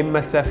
MSF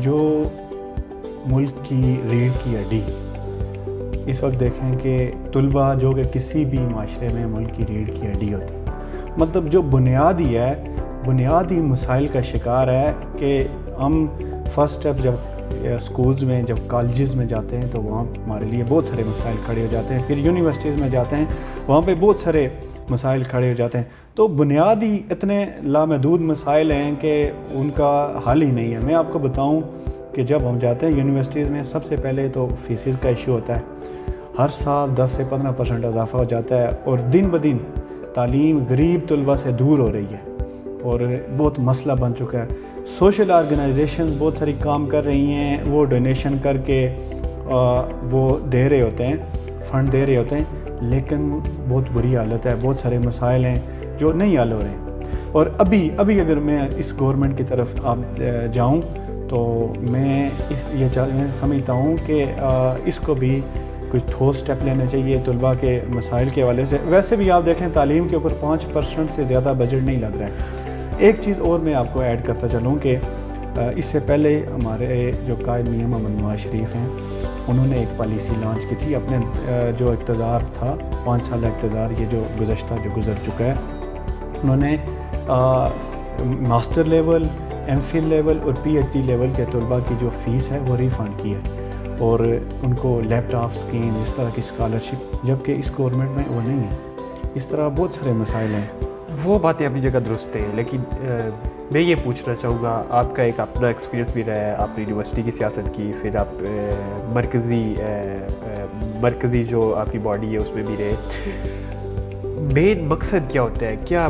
جو ملک کی ریڑھ کی ہڈی اس وقت دیکھیں کہ طلباء جو کہ کسی بھی معاشرے میں ملک کی ریڑھ کی ہڈی ہوتی، مطلب جو بنیادی مسائل کا شکار ہے کہ ہم فرسٹ اسٹیپ جب اسکولز میں جب کالجز میں جاتے ہیں تو وہاں ہمارے لیے بہت سارے مسائل کھڑے ہو جاتے ہیں، پھر یونیورسٹیز میں جاتے ہیں وہاں پہ بہت سارے مسائل کھڑے ہو جاتے ہیں، تو بنیادی اتنے لامحدود مسائل ہیں کہ ان کا حل ہی نہیں ہے۔ میں آپ کو بتاؤں کہ جب ہم جاتے ہیں یونیورسٹیز میں سب سے پہلے تو فیسز کا ایشو ہوتا ہے، ہر سال 10 سے 15% اضافہ ہو جاتا ہے اور دن بدن تعلیم غریب طلباء سے دور ہو رہی ہے اور بہت مسئلہ بن چکا ہے۔ سوشل آرگنائزیشنز بہت ساری کام کر رہی ہیں، وہ ڈونیشن کر کے وہ دے رہے ہوتے ہیں، فنڈ دے رہے ہوتے ہیں، لیکن بہت بری حالت ہے، بہت سارے مسائل ہیں جو نہیں حل ہو رہے ہیں۔ اور ابھی اگر میں اس گورنمنٹ کی طرف جاؤں تو میں سمجھتا ہوں کہ اس کو بھی کچھ ٹھوس سٹیپ لینے چاہیے طلباء کے مسائل کے حوالے سے۔ ویسے بھی آپ دیکھیں تعلیم کے اوپر 5% سے زیادہ بجٹ نہیں لگ رہا ہے۔ ایک چیز اور میں آپ کو ایڈ کرتا چلوں کہ اس سے پہلے ہمارے جو قائد میاں محمد نواز شریف ہیں انہوں نے ایک پالیسی لانچ کی تھی اپنے جو اقتدار تھا 5 سالہ اقتدار یہ جو گزر چکا ہے، انہوں نے master level, M Phil level اور پی ایچ ڈی لیول کے طلباء کی جو فیس ہے وہ ریفنڈ کی ہے اور ان کو لیپ ٹاپ اسکیم اس طرح کی اسکالرشپ، جبکہ اس گورنمنٹ میں وہ نہیں ہے۔ اس طرح بہت سارے مسائل ہیں۔ وہ باتیں اپنی جگہ درست ہیں، لیکن میں یہ پوچھنا چاہوں گا، آپ کا ایک اپنا ایکسپیرینس بھی رہا ہے، آپ نے یونیورسٹی کی سیاست کی، پھر آپ مرکزی جو آپ کی باڈی ہے اس میں بھی رہے۔ مین مقصد کیا ہوتا ہے؟ کیا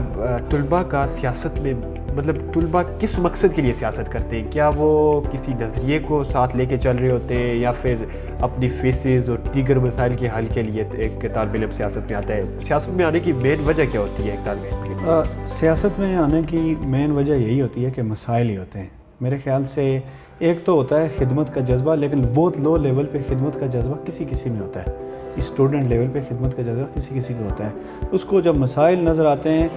طلباء کا سیاست میں مطلب طلباء کس مقصد کے لیے سیاست کرتے ہیں؟ کیا وہ کسی نظریے کو ساتھ لے کے چل رہے ہوتے ہیں یا پھر اپنی فیسز اور دیگر مسائل کے حل کے لیے ایک طالب علم سیاست میں آتا ہے؟ سیاست میں آنے کی مین وجہ کیا ہوتی ہے ایک طالب علم کے لیے؟ سیاست میں آنے کی مین وجہ یہی ہوتی ہے کہ مسائل ہی ہوتے ہیں میرے خیال سے۔ ایک تو ہوتا ہے خدمت کا جذبہ، لیکن بہت لو لیول پہ خدمت کا جذبہ کسی میں ہوتا ہے، اسٹوڈنٹ لیول پہ خدمت کا جذبہ کسی کو ہوتا ہے۔ اس کو جب مسائل نظر آتے ہیں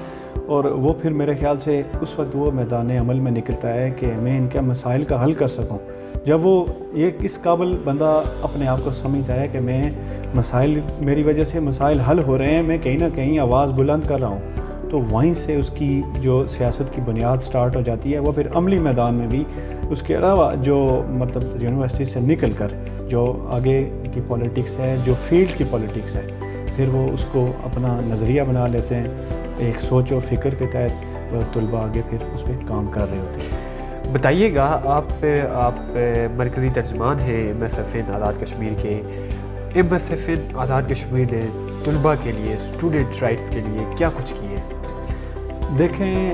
اور وہ پھر میرے خیال سے اس وقت وہ میدان عمل میں نکلتا ہے کہ میں ان کے مسائل کا حل کر سکوں۔ جب وہ اس قابل بندہ اپنے آپ کو سمجھتا ہے کہ میں میری وجہ سے مسائل حل ہو رہے ہیں، میں کہیں نہ کہیں آواز بلند کر رہا ہوں، تو وہیں سے اس کی جو سیاست کی بنیاد سٹارٹ ہو جاتی ہے۔ وہ پھر عملی میدان میں بھی اس کے علاوہ جو مطلب یونیورسٹی سے نکل کر جو آگے کی پولیٹکس ہے، جو فیلڈ کی پولیٹکس ہے، پھر وہ اس کو اپنا نظریہ بنا لیتے ہیں، ایک سوچ و فکر کے تحت طلباء آگے پھر اس پہ کام کر رہے ہوتے ہیں۔ بتائیے گا، آپ مرکزی ترجمان ہیں M S F N Azad Kashmir کے۔ M S F N Azad Kashmir نے طلباء کے لیے، اسٹوڈنٹ رائٹس کے لیے کیا کچھ کیے؟ دیکھیں،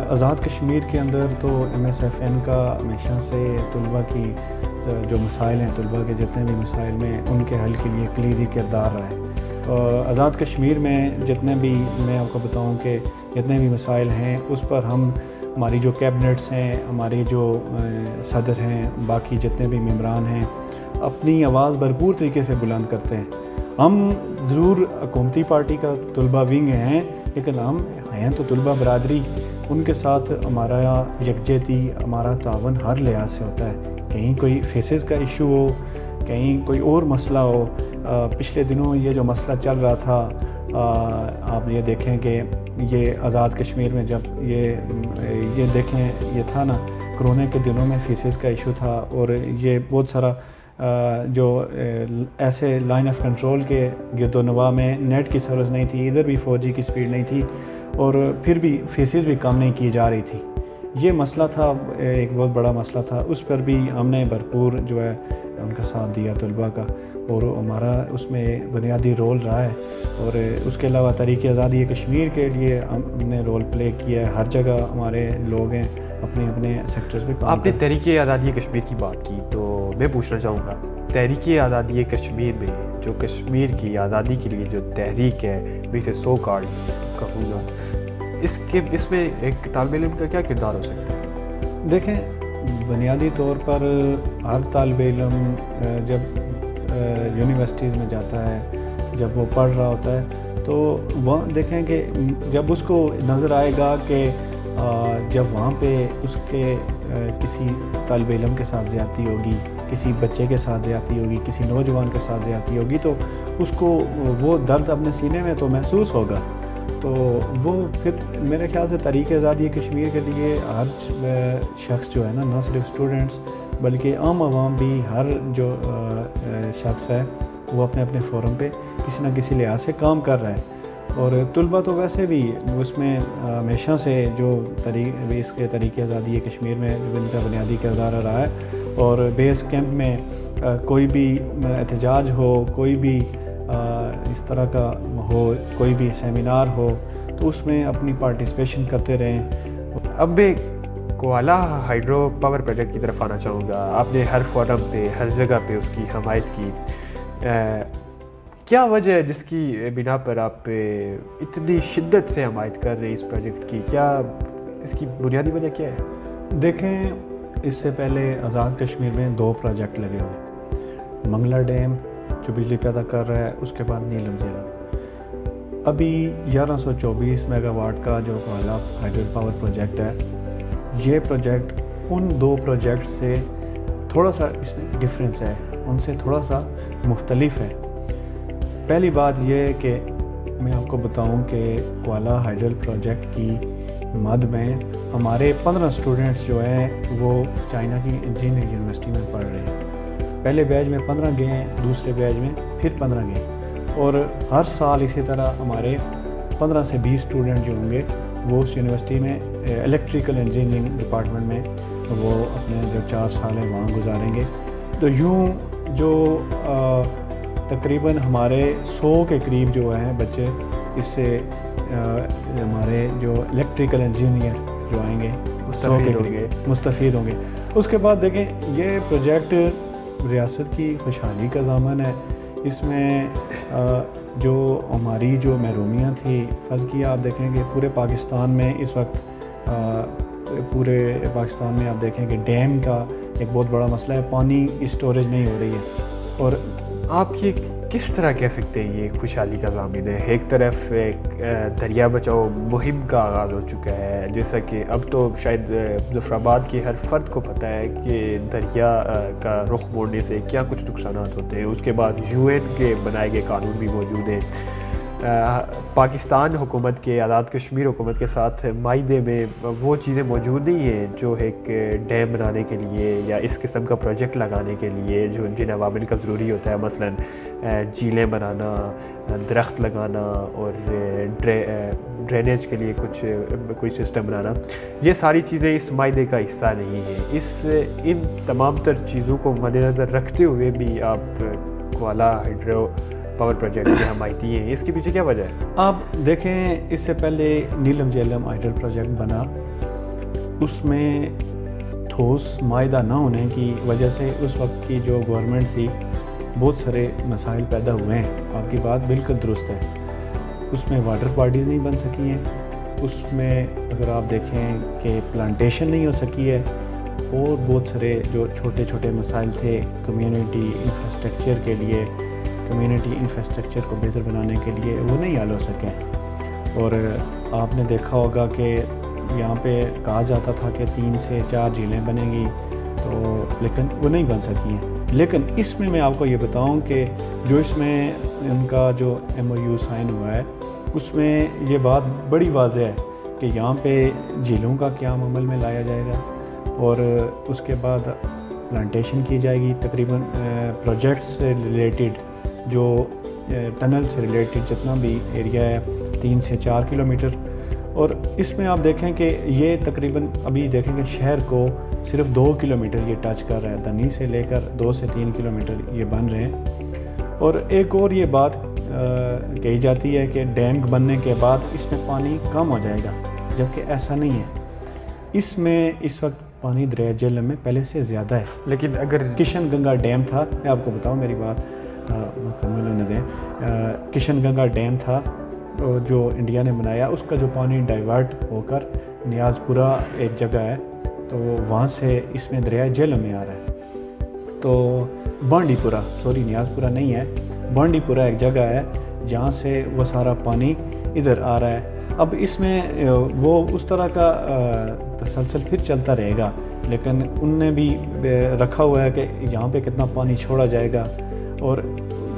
آزاد کشمیر کے اندر تو ایم ایس ایف این کا ہمیشہ سے طلباء کی جو مسائل ہیں، طلباء کے جتنے بھی مسائل میں ان کے حل کے لیے کلیدی کردار رہا ہے۔ آزاد کشمیر میں جتنے بھی میں آپ کو بتاؤں کہ جتنے بھی مسائل ہیں اس پر ہماری جو کیبنٹس ہیں، ہمارے جو صدر ہیں، باقی جتنے بھی ممبران ہیں، اپنی آواز بھرپور طریقے سے بلند کرتے ہیں۔ ہم ضرور حکومتی پارٹی کا طلباء ونگ ہیں، لیکن ہم ہیں تو طلباء برادری، ان کے ساتھ ہمارا یکجہتی، ہمارا تعاون ہر لحاظ سے ہوتا ہے۔ کہیں کوئی فیسز کا ایشو ہو، کہیں کوئی اور مسئلہ ہو، پچھلے دنوں یہ جو مسئلہ چل رہا تھا، آپ یہ دیکھیں کہ یہ آزاد کشمیر میں جب یہ دیکھیں یہ تھا نا، کرونا کے دنوں میں فیسز کا ایشو تھا اور یہ بہت سارا جو ایسے لائن آف کنٹرول کے گرد و نواح میں نیٹ کی سروس نہیں تھی، ادھر بھی 4G کی سپیڈ نہیں تھی اور پھر بھی فیسز بھی کم نہیں کی جا رہی تھی۔ یہ مسئلہ تھا، ایک بہت بڑا مسئلہ تھا، اس پر بھی ہم نے بھرپور جو ہے ان کا ساتھ دیا طلباء کا، اور ہمارا اس میں بنیادی رول رہا ہے۔ اور اس کے علاوہ تحریک آزادی کشمیر کے لیے ہم نے رول پلے کیا ہے، ہر جگہ ہمارے لوگ ہیں اپنے اپنے سیکٹرز پہ۔ آپ نے تحریک آزادی کشمیر کی بات کی تو میں پوچھنا چاہوں گا، تحریک آزادی کشمیر میں جو کشمیر کی آزادی کے لیے جو تحریک ہے، میں اسے سو کارڈ کہوں گا، اس میں ایک طالب علم کا کیا کردار ہو سکتا ہے؟ دیکھیں، بنیادی طور پر ہر طالب علم جب یونیورسٹیز میں جاتا ہے، جب وہ پڑھ رہا ہوتا ہے، تو وہ دیکھیں کہ جب اس کو نظر آئے گا کہ جب وہاں پہ اس کے کسی طالب علم کے ساتھ زیادتی ہوگی، کسی بچے کے ساتھ زیادتی ہوگی، کسی نوجوان کے ساتھ زیادتی ہوگی، تو اس کو وہ درد اپنے سینے میں تو محسوس ہوگا. تو وہ پھر میرے خیال سے تحریک آزادی کشمیر کے لیے ہر شخص جو ہے نا، نہ صرف اسٹوڈنٹس بلکہ عام عوام بھی، ہر جو شخص ہے وہ اپنے اپنے فورم پہ کسی نہ کسی لحاظ سے کام کر رہا ہے. اور طلبہ تو ویسے بھی اس میں ہمیشہ سے جو اس کے تحریک آزادی کشمیر میں ان کا بنیادی کردار رہا ہے. اور بیس کیمپ میں کوئی بھی احتجاج ہو، کوئی بھی اس طرح کا ہو، کوئی بھی سیمینار ہو، تو اس میں اپنی پارٹیسپیشن کرتے رہیں. اب میں کوالا ہائیڈرو پاور پروجیکٹ کی طرف آنا چاہوں گا. آپ نے ہر فورم پہ، ہر جگہ پہ اس کی حمایت کی. کیا وجہ ہے جس کی بنا پر آپ اتنی شدت سے حمایت کر رہے ہیں اس پروجیکٹ کی؟ کیا اس کی بنیادی وجہ کیا ہے؟ دیکھیں، اس سے پہلے آزاد کشمیر میں 2 پروجیکٹ لگے ہوئے. منگلا ڈیم جو بجلی پیدا کر رہا ہے، اس کے بعد نیلم جھیلم. ابھی 1124 میگا واٹ کا جو کوالا ہائیڈرو پاور پروجیکٹ ہے، یہ پروجیکٹ ان 2 پروجیکٹ سے تھوڑا سا اس میں ڈفرینس ہے، ان سے تھوڑا سا مختلف ہے. پہلی بات یہ کہ میں آپ کو بتاؤں کہ کوالا ہائیڈرو پروجیکٹ کی مد میں ہمارے 15 اسٹوڈنٹس جو ہیں وہ چائنا کی انجینئرنگ یونیورسٹی میں پڑھ رہے ہیں. پہلے بیچ میں 15 گئے ہیں، دوسرے بیچ میں پھر 15 گئے ہیں. اور ہر سال اسی طرح ہمارے 15 سے 20 اسٹوڈنٹ جو ہوں گے وہ اس یونیورسٹی میں الیکٹریکل انجینئرنگ ڈپارٹمنٹ میں وہ اپنے جو 4 سال ہیں وہاں گزاریں گے. تو یوں جو تقریباً ہمارے 100 کے قریب جو ہیں بچے اس سے ہمارے جو الیکٹریکل انجینئر جو آئیں گے مستفید ہوں گے. اس کے بعد دیکھیں، یہ پروجیکٹ ریاست کی خوشحالی کا ضامن ہے. اس میں جو ہماری جو محرومیاں تھیں، فرض کیا آپ دیکھیں کہ پورے پاکستان میں اس وقت پورے پاکستان میں آپ دیکھیں کہ ڈیم کا ایک بہت بڑا مسئلہ ہے، پانی اسٹوریج نہیں ہو رہی ہے. اور آپ یہ کس طرح کہہ سکتے ہیں یہ خوشحالی کا ضامن ہے؟ ایک طرف ایک دریا بچاؤ مہم کا آغاز ہو چکا ہے، جیسا کہ اب تو شاید مظفر آباد کے ہر فرد کو پتہ ہے کہ دریا کا رخ موڑنے سے کیا کچھ نقصانات ہوتے ہیں. اس کے بعد UN کے بنائے گئے قانون بھی موجود ہیں. پاکستان حکومت کے، آزاد کشمیر حکومت کے ساتھ معاہدے میں وہ چیزیں موجود نہیں ہیں جو ایک ڈیم بنانے کے لیے یا اس قسم کا پروجیکٹ لگانے کے لیے جن عوامل کا ضروری ہوتا ہے. مثلاً جھیلیں بنانا، درخت لگانا اور ڈرینیج کے لیے کوئی سسٹم بنانا، یہ ساری چیزیں اس معاہدے کا حصہ نہیں ہیں. ان تمام تر چیزوں کو مد نظر رکھتے ہوئے بھی آپ کوالا ہائیڈرو پاور پروجیکٹ کے حمایتی ہیں. اس کے پیچھے کیا وجہ ہے؟ آپ دیکھیں، اس سے پہلے نیلم جھیلم ہائیڈرو پروجیکٹ بنا، اس میں ٹھوس معاہدہ نہ ہونے کی وجہ سے اس وقت کی جو گورنمنٹ تھی بہت سارے مسائل پیدا ہوئے ہیں. آپ کی بات بالکل درست ہے. اس میں واٹر باڈیز نہیں بن سکی ہیں. اس میں اگر آپ دیکھیں کہ پلانٹیشن نہیں ہو سکی ہے، اور بہت سارے جو چھوٹے چھوٹے مسائل تھے کمیونٹی انفراسٹرکچر کے لیے، کمیونٹی انفراسٹرکچر کو بہتر بنانے کے لیے، وہ نہیں حل ہو سکے. اور آپ نے دیکھا ہوگا کہ یہاں پہ کہا جاتا تھا کہ 3 سے 4 جھیلیں بنیں گی، تو لیکن وہ نہیں بن سکی ہیں. لیکن اس میں آپ کو یہ بتاؤں کہ جو اس میں ان کا جو MOU سائن ہوا ہے، اس میں یہ بات بڑی واضح ہے کہ یہاں پہ جھیلوں کا قیام عمل میں لایا جائے گا، اور اس کے بعد پلانٹیشن کی جائے گی. تقریباً پروجیکٹ سے ریلیٹڈ، جو ٹنل سے ریلیٹڈ جتنا بھی ایریا ہے 3 سے 4 کلومیٹر. اور اس میں آپ دیکھیں کہ یہ تقریباً ابھی دیکھیں کہ شہر کو صرف 2 کلومیٹر یہ ٹچ کر رہا ہے. دنی سے لے کر 2 سے 3 کلومیٹر یہ بن رہے ہیں. اور ایک اور یہ بات کہی جاتی ہے کہ ڈیم بننے کے بعد اس میں پانی کم ہو جائے گا، جبکہ ایسا نہیں ہے. اس میں اس وقت پانی دریا جہلم میں پہلے سے زیادہ ہے. لیکن اگر کشن گنگا ڈیم تھا، میں آپ کو بتاؤں، میری بات مکمل ہونے دیں. کشن گنگا ڈیم تھا جو انڈیا نے بنایا، اس کا جو پانی ڈائیورٹ ہو کر نیاز پورہ ایک جگہ ہے، تو وہاں سے اس میں دریا جہلم میں آ رہا ہے. تو بانڈی پورہ، سوری نیاز پورہ نہیں ہے، بانڈی پورہ ایک جگہ ہے جہاں سے وہ سارا پانی ادھر آ رہا ہے. اب اس میں وہ اس طرح کا تسلسل پھر چلتا رہے گا، لیکن ان نے بھی رکھا ہوا ہے کہ یہاں پہ کتنا پانی چھوڑا جائے گا. اور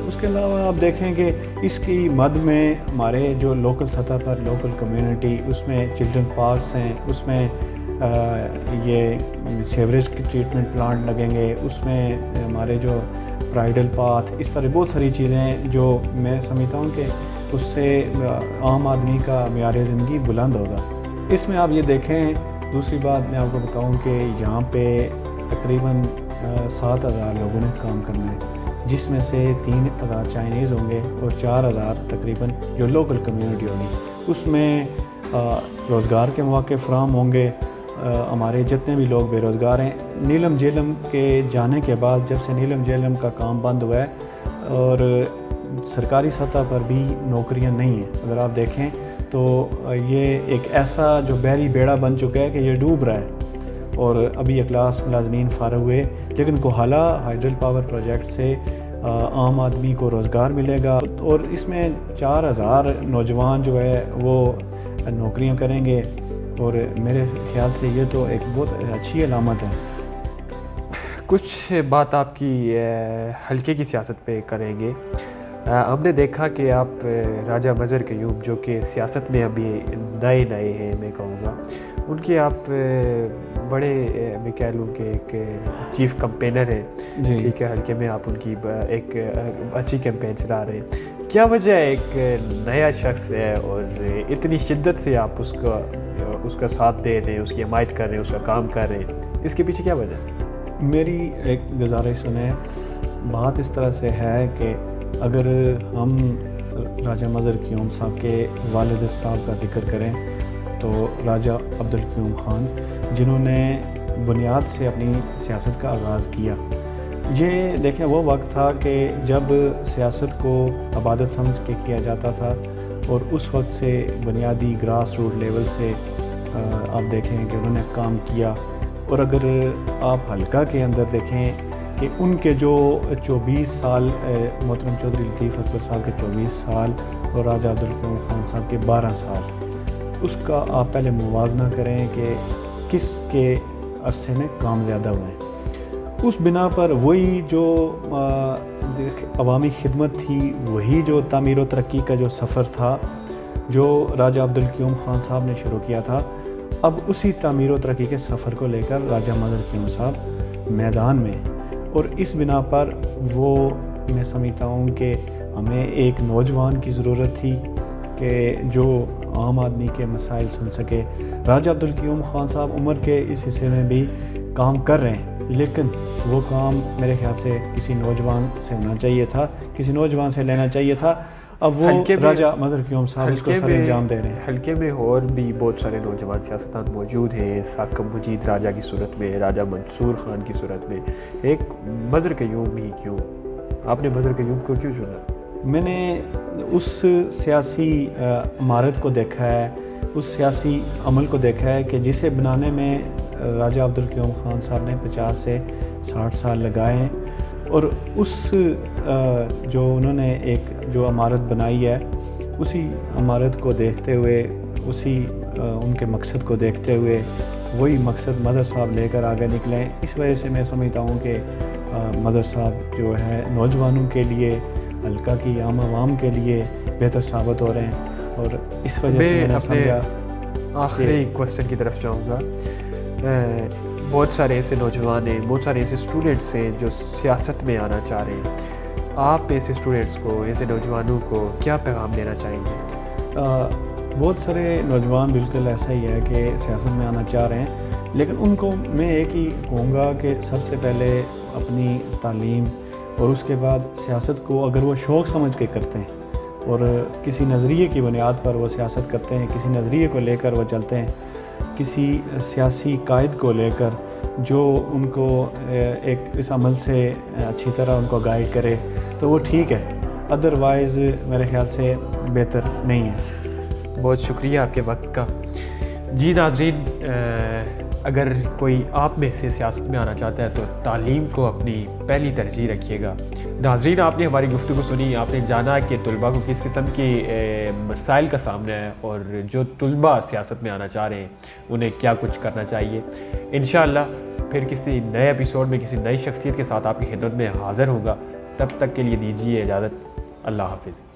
اس کے علاوہ آپ دیکھیں کہ اس کی مد میں ہمارے جو لوکل سطح پر لوکل کمیونٹی، اس میں چلڈرن پارکس ہیں، اس میں یہ سیوریج کی ٹریٹمنٹ پلانٹ لگیں گے، اس میں ہمارے جو برائڈل پاتھ، اس طرح بہت ساری چیزیں ہیں جو میں سمجھتا ہوں کہ اس سے عام آدمی کا معیار زندگی بلند ہوگا. اس میں آپ یہ دیکھیں، دوسری بات میں آپ کو بتاؤں کہ یہاں پہ تقریباً 7,000 لوگوں نے کام کرنا ہے، جس میں سے 3,000 چائنیز ہوں گے اور 4,000 تقریباً جو لوکل کمیونٹی ہوگی. اس میں روزگار کے مواقع فراہم ہوں گے. ہمارے جتنے بھی لوگ بے روزگار ہیں، نیلم جیلم کے جانے کے بعد، جب سے نیلم جیلم کا کام بند ہوا ہے اور سرکاری سطح پر بھی نوکریاں نہیں ہیں، اگر آپ دیکھیں تو یہ ایک ایسا جو بحری بیڑا بن چکا ہے کہ یہ ڈوب رہا ہے. اور ابھی اکلاس ملازمین فارغ ہوئے، لیکن کوہالہ ہائیڈرل پاور پروجیکٹ سے عام آدمی کو روزگار ملے گا، اور اس میں 4,000 نوجوان جو ہے وہ نوکریاں کریں گے. اور میرے خیال سے یہ تو ایک بہت اچھی علامت ہے. کچھ بات آپ کی حلقے کی سیاست پہ کریں گے. ہم نے دیکھا کہ آپ راجہ مظہر قیوم، جو کہ سیاست میں ابھی نئے ہیں میں کہوں گا، ان کے آپ بڑے میں کہہ لوں کہ ایک چیف کمپینر ہیں. ٹھیک ہے، حلقے میں آپ ان کی ایک اچھی کیمپین چلا رہے ہیں. کیا وجہ ہے ایک نیا شخص ہے اور اتنی شدت سے آپ اس کا ساتھ دے رہے ہیں، اس کی حمایت کر رہے ہیں، اس کا کام کر رہے ہیں؟ اس کے پیچھے کیا وجہ ہے؟ میری ایک گزارش سنیں. بات اس طرح سے ہے کہ اگر ہم راجہ مظہر قیوم صاحب کے والد صاحب کا ذکر کریں تو راجہ عبدالقیوم خان، جنہوں نے بنیاد سے اپنی سیاست کا آغاز کیا، یہ دیکھیں وہ وقت تھا کہ جب سیاست کو عبادت سمجھ کے کیا جاتا تھا، اور اس وقت سے بنیادی گراس روٹ لیول سے آپ دیکھیں کہ انہوں نے کام کیا. اور اگر آپ حلقہ کے اندر دیکھیں کہ ان کے جو 24 سال محترم چودھری لطیف اکبر صاحب کے 24 سال اور راجہ عبدالقیوم خان صاحب کے 12 سال، اس کا آپ پہلے موازنہ کریں کہ کس کے عرصے میں کام زیادہ ہوئے ہیں. اس بنا پر وہی جو عوامی خدمت تھی، وہی جو تعمیر و ترقی کا جو سفر تھا جو راجہ عبدالقیوم خان صاحب نے شروع کیا تھا، اب اسی تعمیر و ترقی کے سفر کو لے کر راجہ مظہر قیوم صاحب میدان میں. اور اس بنا پر وہ میں سمجھتا ہوں کہ ہمیں ایک نوجوان کی ضرورت تھی کہ جو عام آدمی کے مسائل سن سکے. راجہ عبدالقیوم خان صاحب عمر کے اس حصے میں بھی کام کر رہے ہیں، لیکن وہ کام میرے خیال سے کسی نوجوان سے ہونا چاہیے تھا، کسی نوجوان سے لینا چاہیے تھا. اب وہ راجہ مظہر قیوم صاحب اس کو سر انجام دے رہے ہیں. حلقے میں اور بھی بہت سارے نوجوان سیاستدان موجود ہیں، ثاقب مجید راجہ کی صورت میں، راجہ منصور خان کی صورت میں. ایک مظہر قیوم ہی کیوں؟ آپ نے مظہر قیوم کو کیوں چنا؟ میں نے اس سیاسی عمارت کو دیکھا ہے، اس سیاسی عمل کو دیکھا ہے کہ جسے بنانے میں راجہ عبدالقیوم خان صاحب نے 50 سے 60 سال لگائے ہیں. اور اس جو انہوں نے ایک جو عمارت بنائی ہے، اسی عمارت کو دیکھتے ہوئے، اسی ان کے مقصد کو دیکھتے ہوئے وہی مقصد مظہر صاحب لے کر آگے نکلیں. اس وجہ سے میں سمجھتا ہوں کہ مظہر صاحب جو ہے نوجوانوں کے لیے، حلقہ کی عام عوام کے لیے بہتر ثابت ہو رہے ہیں. اور اس وجہ سے میں نے سمجھا. آخری کوسچن کی طرف جاؤں گا. بہت سارے ایسے نوجوان ہیں، بہت سارے ایسے اسٹوڈنٹس ہیں جو سیاست میں آنا چاہ رہے ہیں. آپ ایسے اسٹوڈنٹس کو، ایسے نوجوانوں کو کیا پیغام دینا چاہیں گے؟ بہت سارے نوجوان بالکل ایسا ہی ہے کہ سیاست میں آنا چاہ رہے ہیں، لیکن ان کو میں ایک ہی کہوں گا کہ سب سے پہلے اپنی تعلیم اور اس کے بعد سیاست کو اگر وہ شوق سمجھ کے کرتے ہیں اور کسی نظریے کی بنیاد پر وہ سیاست کرتے ہیں، کسی نظریے کو لے کر وہ چلتے ہیں، کسی سیاسی قائد کو لے کر جو ان کو ایک اس عمل سے اچھی طرح ان کو گائیڈ کرے، تو وہ ٹھیک ہے. ادروائز میرے خیال سے بہتر نہیں ہے. بہت شکریہ آپ کے وقت کا. جی ناظرین، اگر کوئی آپ میں سے سیاست میں آنا چاہتا ہے تو تعلیم کو اپنی پہلی ترجیح رکھیے گا۔ ناظرین، آپ نے ہماری گفتگو سنی، آپ نے جانا کہ طلباء کو کس قسم کے مسائل کا سامنا ہے اور جو طلباء سیاست میں آنا چاہ رہے ہیں انہیں کیا کچھ کرنا چاہیے۔ انشاءاللہ پھر کسی نئے ایپیسوڈ میں کسی نئی شخصیت کے ساتھ آپ کی خدمت میں حاضر ہوں گا۔ تب تک کے لیے دیجیے اجازت۔ اللہ حافظ۔